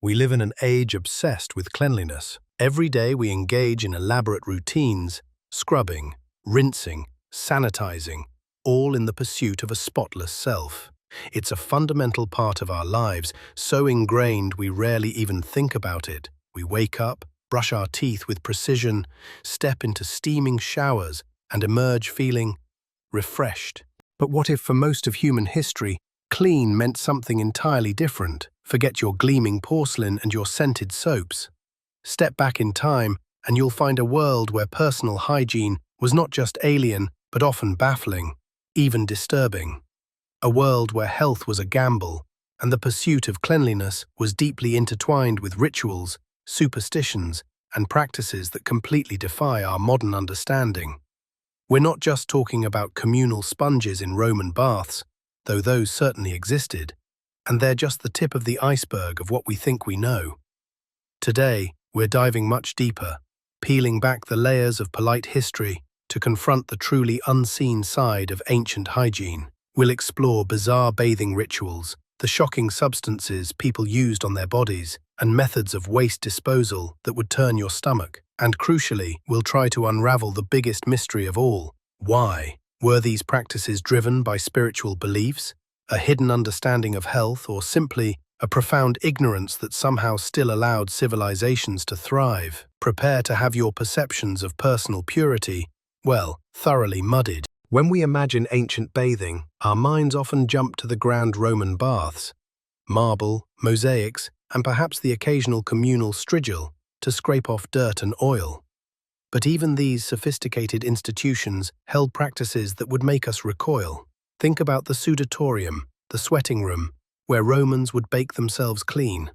We live in an age obsessed with cleanliness. Every day we engage in elaborate routines, scrubbing, rinsing, sanitizing, all in the pursuit of a spotless self. It's a fundamental part of our lives, so ingrained we rarely even think about it. We wake up, brush our teeth with precision, step into steaming showers, and emerge feeling refreshed. But what if for most of human history, clean meant something entirely different? Forget your gleaming porcelain and your scented soaps. Step back in time, and you'll find a world where personal hygiene was not just alien, but often baffling, even disturbing. A world where health was a gamble, and the pursuit of cleanliness was deeply intertwined with rituals, superstitions, and practices that completely defy our modern understanding. We're not just talking about communal sponges in Roman baths, though those certainly existed, and they're just the tip of the iceberg of what we think we know. Today, we're diving much deeper, peeling back the layers of polite history to confront the truly unseen side of ancient hygiene. We'll explore bizarre bathing rituals, the shocking substances people used on their bodies, and methods of waste disposal that would turn your stomach. And crucially, we'll try to unravel the biggest mystery of all. Why? Were these practices driven by spiritual beliefs, a hidden understanding of health, or simply a profound ignorance that somehow still allowed civilizations to thrive? Prepare to have your perceptions of personal purity, well, thoroughly muddied. When we imagine ancient bathing, our minds often jump to the grand Roman baths, marble, mosaics, and perhaps the occasional communal strigil to scrape off dirt and oil. But even these sophisticated institutions held practices that would make us recoil. Think about the sudatorium, the sweating room, where Romans would bake themselves clean.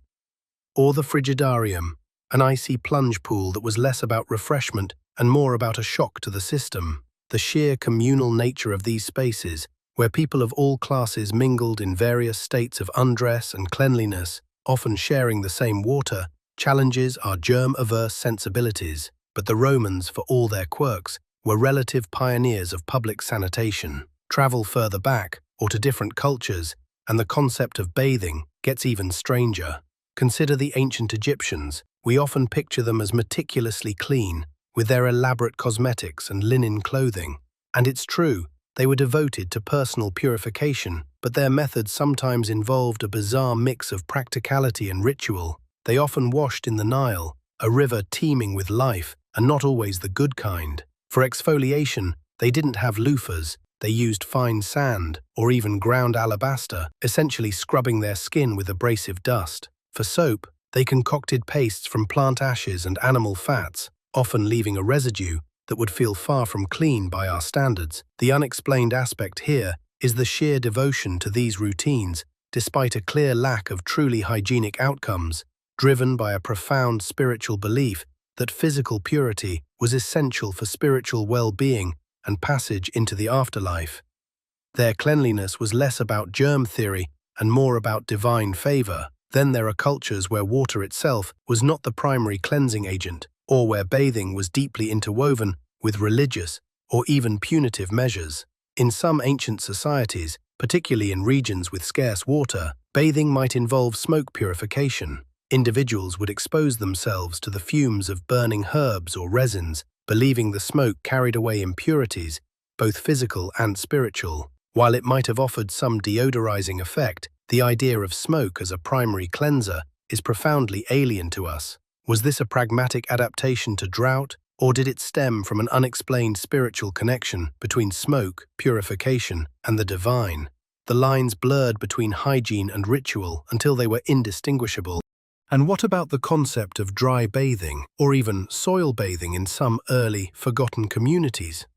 Or the frigidarium, an icy plunge pool that was less about refreshment and more about a shock to the system. The sheer communal nature of these spaces, where people of all classes mingled in various states of undress and cleanliness, often sharing the same water, challenges our germ-averse sensibilities. But the Romans, for all their quirks, were relative pioneers of public sanitation. Travel further back, or to different cultures, and the concept of bathing gets even stranger. Consider the ancient Egyptians. We often picture them as meticulously clean, with their elaborate cosmetics and linen clothing. And it's true, they were devoted to personal purification, but their methods sometimes involved a bizarre mix of practicality and ritual. They often washed in the Nile, a river teeming with life, and not always the good kind. For exfoliation, they didn't have loofahs. They used fine sand, or even ground alabaster, essentially scrubbing their skin with abrasive dust. For soap, they concocted pastes from plant ashes and animal fats, often leaving a residue that would feel far from clean by our standards. The unexplained aspect here is the sheer devotion to these routines, despite a clear lack of truly hygienic outcomes, driven by a profound spiritual belief that physical purity was essential for spiritual well-being and passage into the afterlife. Their cleanliness was less about germ theory and more about divine favor. Then there are cultures where water itself was not the primary cleansing agent, or where bathing was deeply interwoven with religious or even punitive measures. In some ancient societies, particularly in regions with scarce water, bathing might involve smoke purification. Individuals would expose themselves to the fumes of burning herbs or resins, believing the smoke carried away impurities, both physical and spiritual. While it might have offered some deodorizing effect, the idea of smoke as a primary cleanser is profoundly alien to us. Was this a pragmatic adaptation to drought, or did it stem from an unexplained spiritual connection between smoke, purification, and the divine? The lines blurred between hygiene and ritual until they were indistinguishable. And what about the concept of dry bathing, or even soil bathing in some early, forgotten communities?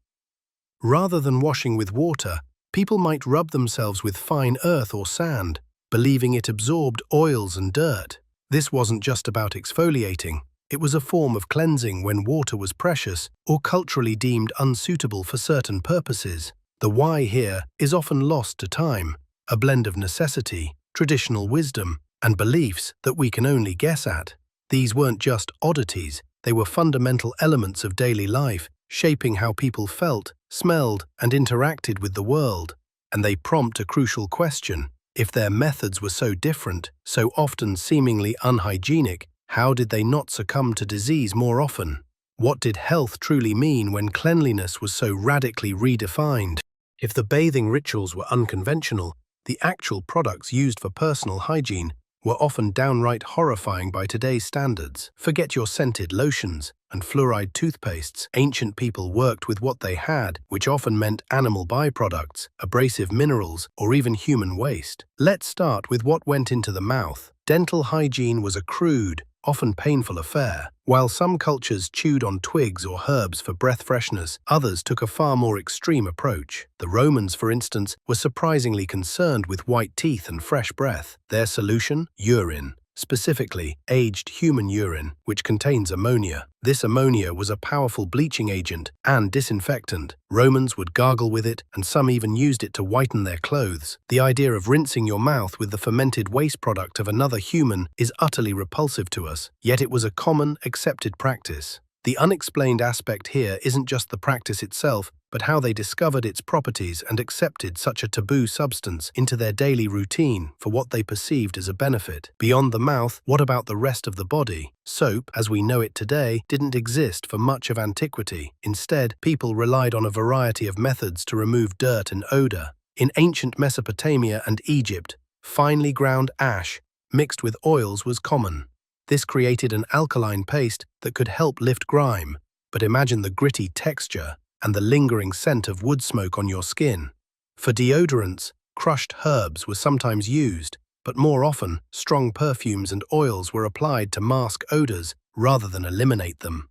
Rather than washing with water, people might rub themselves with fine earth or sand, believing it absorbed oils and dirt. This wasn't just about exfoliating, it was a form of cleansing when water was precious or culturally deemed unsuitable for certain purposes. The why here is often lost to time, a blend of necessity, traditional wisdom, and beliefs that we can only guess at. These weren't just oddities, they were fundamental elements of daily life, shaping how people felt, smelled, and interacted with the world. And they prompt a crucial question. If their methods were so different, so often seemingly unhygienic, how did they not succumb to disease more often? What did health truly mean when cleanliness was so radically redefined? If the bathing rituals were unconventional, the actual products used for personal hygiene were often downright horrifying by today's standards. Forget your scented lotions and fluoride toothpastes. Ancient people worked with what they had, which often meant animal byproducts, abrasive minerals, or even human waste. Let's start with what went into the mouth. Dental hygiene was a crude, often painful affair. While some cultures chewed on twigs or herbs for breath fresheners, others took a far more extreme approach. The Romans, for instance, were surprisingly concerned with white teeth and fresh breath. Their solution? Urine. Specifically, aged human urine, which contains ammonia. This ammonia was a powerful bleaching agent and disinfectant. Romans would gargle with it, and some even used it to whiten their clothes. The idea of rinsing your mouth with the fermented waste product of another human is utterly repulsive to us, yet it was a common, accepted practice. The unexplained aspect here isn't just the practice itself, but how they discovered its properties and accepted such a taboo substance into their daily routine for what they perceived as a benefit. Beyond the mouth, what about the rest of the body? Soap, as we know it today, didn't exist for much of antiquity. Instead, people relied on a variety of methods to remove dirt and odor. In ancient Mesopotamia and Egypt, finely ground ash mixed with oils was common. This created an alkaline paste that could help lift grime, but imagine the gritty texture and the lingering scent of wood smoke on your skin. For deodorants, crushed herbs were sometimes used, but more often, strong perfumes and oils were applied to mask odors rather than eliminate them.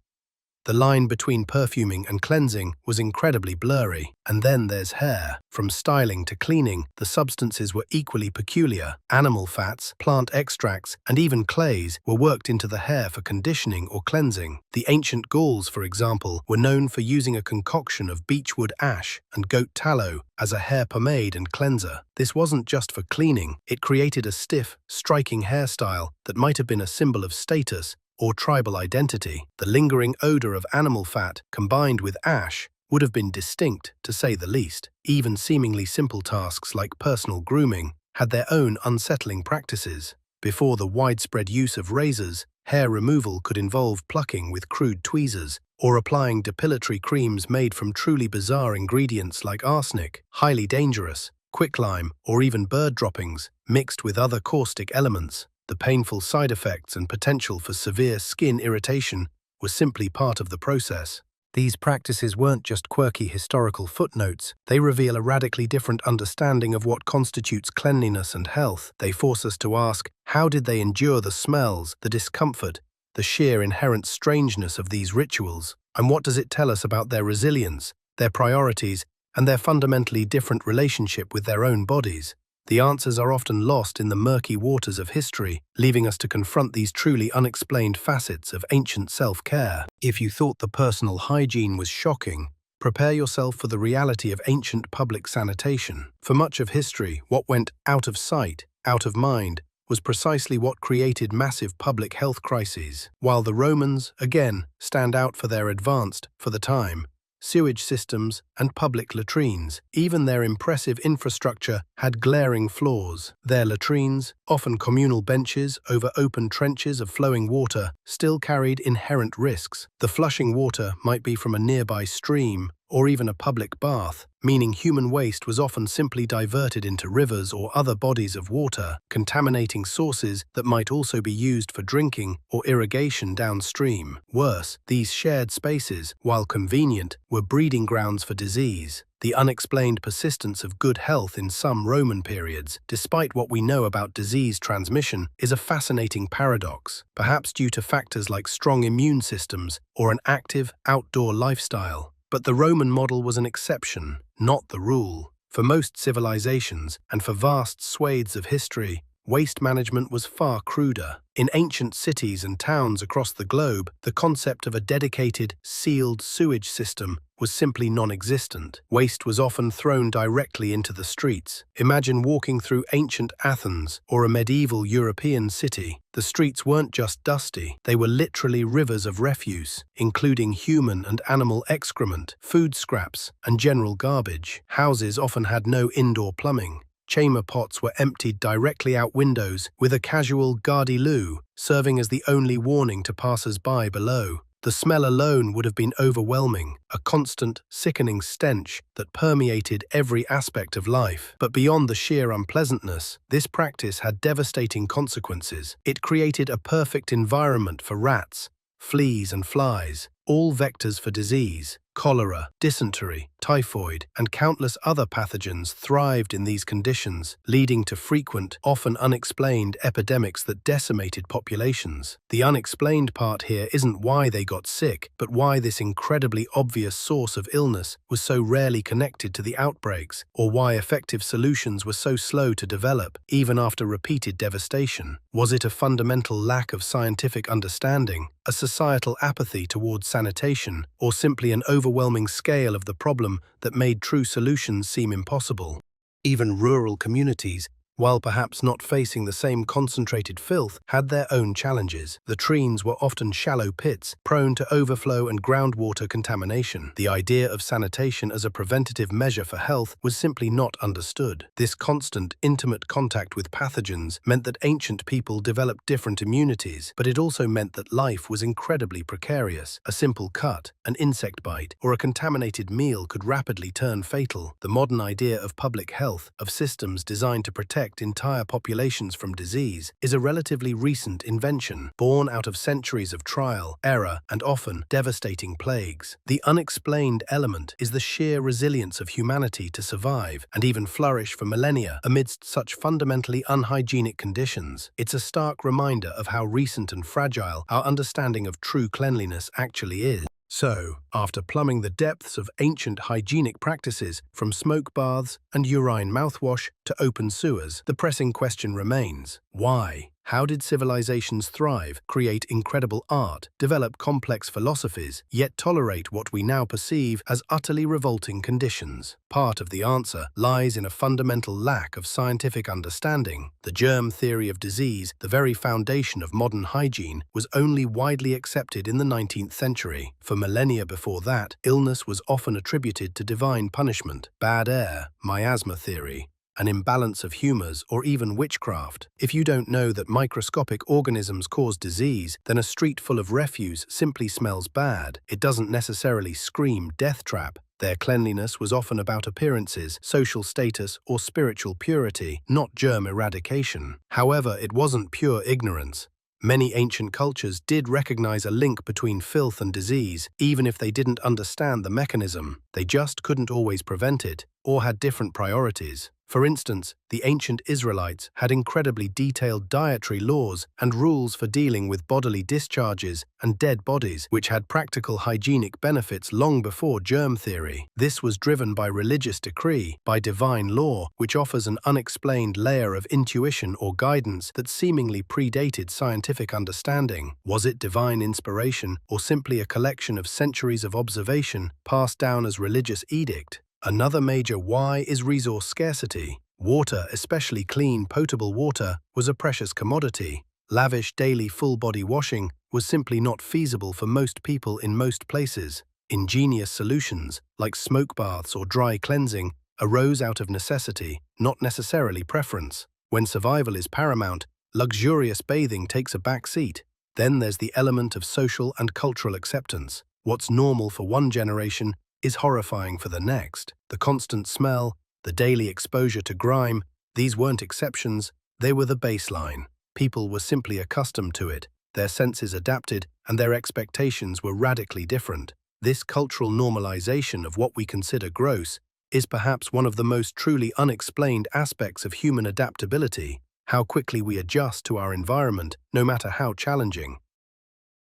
The line between perfuming and cleansing was incredibly blurry. And then there's hair. From styling to cleaning, the substances were equally peculiar. Animal fats, plant extracts, and even clays were worked into the hair for conditioning or cleansing. The ancient Gauls, for example, were known for using a concoction of beechwood ash and goat tallow as a hair pomade and cleanser. This wasn't just for cleaning. It created a stiff, striking hairstyle that might have been a symbol of status or tribal identity. The lingering odor of animal fat combined with ash would have been distinct, to say the least. Even seemingly simple tasks like personal grooming had their own unsettling practices. Before the widespread use of razors, hair removal could involve plucking with crude tweezers or applying depilatory creams made from truly bizarre ingredients like arsenic, highly dangerous, quicklime, or even bird droppings mixed with other caustic elements. The painful side effects and potential for severe skin irritation were simply part of the process. These practices weren't just quirky historical footnotes. They reveal a radically different understanding of what constitutes cleanliness and health. They force us to ask, how did they endure the smells, the discomfort, the sheer inherent strangeness of these rituals? And what does it tell us about their resilience, their priorities, and their fundamentally different relationship with their own bodies? The answers are often lost in the murky waters of history, leaving us to confront these truly unexplained facets of ancient self-care. If you thought the personal hygiene was shocking, prepare yourself for the reality of ancient public sanitation. For much of history, what went out of sight, out of mind, was precisely what created massive public health crises. While the Romans, again, stand out for their advanced, for the time, sewage systems, and public latrines. Even their impressive infrastructure had glaring flaws. Their latrines, often communal benches over open trenches of flowing water, still carried inherent risks. The flushing water might be from a nearby stream or even a public bath, meaning human waste was often simply diverted into rivers or other bodies of water, contaminating sources that might also be used for drinking or irrigation downstream. Worse, these shared spaces, while convenient, were breeding grounds for disease. The unexplained persistence of good health in some Roman periods, despite what we know about disease transmission, is a fascinating paradox, perhaps due to factors like strong immune systems or an active, outdoor lifestyle. But the Roman model was an exception, not the rule. For most civilizations, and for vast swathes of history, waste management was far cruder. In ancient cities and towns across the globe, the concept of a dedicated, sealed sewage system was simply non-existent. Waste was often thrown directly into the streets. Imagine walking through ancient Athens or a medieval European city. The streets weren't just dusty, they were literally rivers of refuse, including human and animal excrement, food scraps, and general garbage. Houses often had no indoor plumbing. Chamber pots were emptied directly out windows, with a casual gardy-loo serving as the only warning to passers-by below. The smell alone would have been overwhelming, a constant, sickening stench that permeated every aspect of life. But beyond the sheer unpleasantness, this practice had devastating consequences. It created a perfect environment for rats, fleas and flies, all vectors for disease. Cholera, dysentery, typhoid, and countless other pathogens thrived in these conditions, leading to frequent, often unexplained epidemics that decimated populations. The unexplained part here isn't why they got sick, but why this incredibly obvious source of illness was so rarely connected to the outbreaks, or why effective solutions were so slow to develop, even after repeated devastation. Was it a fundamental lack of scientific understanding, a societal apathy towards sanitation, or simply an overwhelming scale of the problem that made true solutions seem impossible? Even rural communities, while perhaps not facing the same concentrated filth, had their own challenges. The latrines were often shallow pits, prone to overflow and groundwater contamination. The idea of sanitation as a preventative measure for health was simply not understood. This constant, intimate contact with pathogens meant that ancient people developed different immunities, but it also meant that life was incredibly precarious. A simple cut, an insect bite, or a contaminated meal could rapidly turn fatal. The modern idea of public health, of systems designed to protect entire populations from disease, is a relatively recent invention, born out of centuries of trial, error, and often devastating plagues. The unexplained element is the sheer resilience of humanity to survive and even flourish for millennia amidst such fundamentally unhygienic conditions. It's a stark reminder of how recent and fragile our understanding of true cleanliness actually is. So, after plumbing the depths of ancient hygienic practices, from smoke baths and urine mouthwash to open sewers, the pressing question remains: why? How did civilizations thrive, create incredible art, develop complex philosophies, yet tolerate what we now perceive as utterly revolting conditions? Part of the answer lies in a fundamental lack of scientific understanding. The germ theory of disease, the very foundation of modern hygiene, was only widely accepted in the 19th century. For millennia before that, illness was often attributed to divine punishment, bad air, miasma theory, an imbalance of humors, or even witchcraft. If you don't know that microscopic organisms cause disease, then a street full of refuse simply smells bad. It doesn't necessarily scream death trap. Their cleanliness was often about appearances, social status, or spiritual purity, not germ eradication. However, it wasn't pure ignorance. Many ancient cultures did recognize a link between filth and disease, even if they didn't understand the mechanism. They just couldn't always prevent it, or had different priorities. For instance, the ancient Israelites had incredibly detailed dietary laws and rules for dealing with bodily discharges and dead bodies, which had practical hygienic benefits long before germ theory. This was driven by religious decree, by divine law, which offers an unexplained layer of intuition or guidance that seemingly predated scientific understanding. Was it divine inspiration, or simply a collection of centuries of observation passed down as religious edict? Another major why is resource scarcity. Water, especially clean, potable water, was a precious commodity. Lavish daily full-body washing was simply not feasible for most people in most places. Ingenious solutions, like smoke baths or dry cleansing, arose out of necessity, not necessarily preference. When survival is paramount, luxurious bathing takes a back seat. Then there's the element of social and cultural acceptance. What's normal for one generation is horrifying for the next. The constant smell, the daily exposure to grime, these weren't exceptions, they were the baseline. People were simply accustomed to it, their senses adapted, and their expectations were radically different. This cultural normalization of what we consider gross is perhaps one of the most truly unexplained aspects of human adaptability, how quickly we adjust to our environment, no matter how challenging.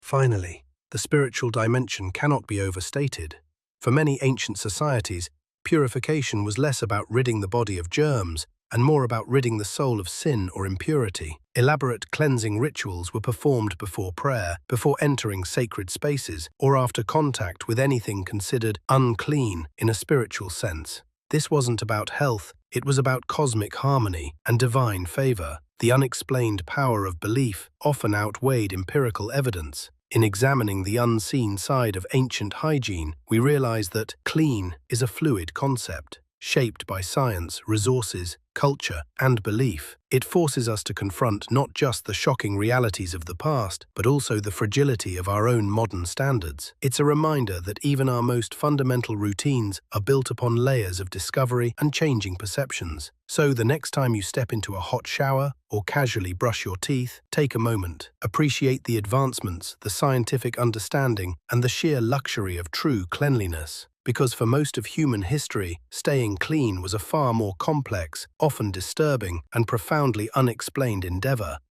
Finally, the spiritual dimension cannot be overstated. For many ancient societies, purification was less about ridding the body of germs and more about ridding the soul of sin or impurity. Elaborate cleansing rituals were performed before prayer, before entering sacred spaces, or after contact with anything considered unclean in a spiritual sense. This wasn't about health, it was about cosmic harmony and divine favor. The unexplained power of belief often outweighed empirical evidence. In examining the unseen side of ancient hygiene, we realize that clean is a fluid concept. shaped by science, resources, culture, and belief. It forces us to confront not just the shocking realities of the past, but also the fragility of our own modern standards. It's a reminder that even our most fundamental routines are built upon layers of discovery and changing perceptions. So the next time you step into a hot shower or casually brush your teeth, take a moment. Appreciate the advancements, the scientific understanding, and the sheer luxury of true cleanliness. Because for most of human history, staying clean was a far more complex, often disturbing, and profoundly unexplained endeavor.